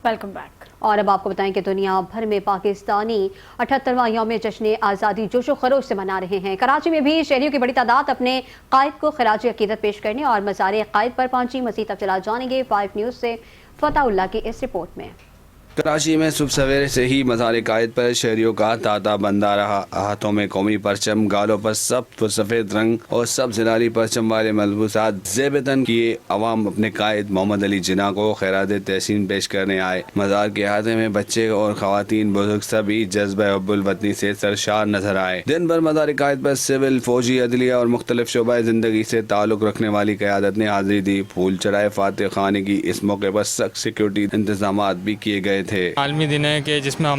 Welcome back. اور اب آپ کو بتائیں کہ دنیا بھر میں پاکستانی 78واں یوم جشن آزادی جوش و خروش سے منا رہے ہیں۔ کراچی میں بھی شہریوں کی بڑی تعداد اپنے قائد کو خراج عقیدت پیش کرنے اور مزار قائد پر پہنچی۔ مزید تفصیلات جانیں گے 5 نیوز سے فتح اللہ کی اس رپورٹ میں۔ کراچی میں صبح سویرے سے ہی مزار قائد پر شہریوں کا تانتا بندہ رہا۔ ہاتھوں میں قومی پرچم، گالوں پر سفید رنگ اور سبز ناری پرچم والے ملبوسات زیب تن کیے عوام اپنے قائد محمد علی جناح کو خراج تحسین پیش کرنے آئے۔ مزار کے احاطے میں بچے اور خواتین بزرگ سبھی جذبہ حب الوطنی سے سرشار نظر آئے۔ دن بھر مزار قائد پر سول، فوجی، عدلیہ اور مختلف شعبۂ زندگی سے تعلق رکھنے والی قیادت نے حاضری دی۔ پھول چڑھائے فاتح خانے کی۔ اس موقع پر سخت سیکورٹی انتظامات بھی کیے گئے تھے۔ عالمی دن ہے کہ جس میں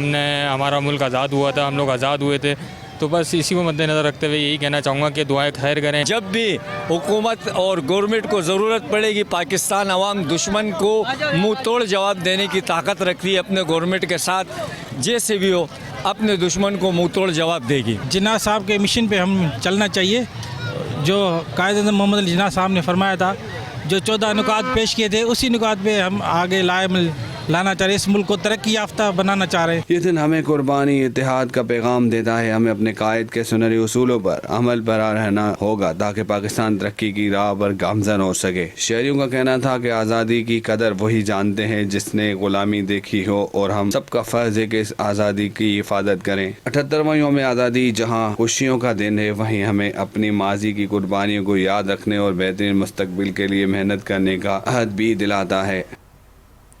ہمارا ملک آزاد ہوا تھا، ہم لوگ آزاد ہوئے تھے، تو بس اسی کو مد نظر رکھتے ہوئے یہی کہنا چاہوں گا کہ دعائیں خیر کریں۔ جب بھی حکومت اور گورنمنٹ کو ضرورت پڑے گی، پاکستان عوام دشمن کو منہ توڑ جواب دینے کی طاقت رکھتی ہے۔ اپنے گورنمنٹ کے ساتھ جیسے بھی ہو اپنے دشمن کو منہ توڑ جواب دے گی۔ جناح صاحب کے مشن پہ ہم چلنا چاہیے، جو قائد اعظم محمد علی جناح صاحب نے فرمایا تھا، جو 14 نکات پیش کیے تھے، اسی نکات پہ ہم آگے لانا چاہ رہے ہیں، اس ملک کو ترقی یافتہ بنانا چاہ رہے ہیں۔ یہ دن ہمیں قربانی، اتحاد کا پیغام دیتا ہے۔ ہمیں اپنے قائد کے سنہری اصولوں پر عمل پیرا رہنا ہوگا تاکہ پاکستان ترقی کی راہ پر گامزن ہو سکے۔ شہریوں کا کہنا تھا کہ آزادی کی قدر وہی جانتے ہیں جس نے غلامی دیکھی ہو، اور ہم سب کا فرض ہے کہ اس آزادی کی حفاظت کریں۔ 78واں یوم آزادی جہاں خوشیوں کا دن ہے، وہیں ہمیں اپنی ماضی کی قربانیوں کو یاد رکھنے اور بہترین مستقبل کے لیے محنت کرنے کا عہد بھی دلاتا ہے۔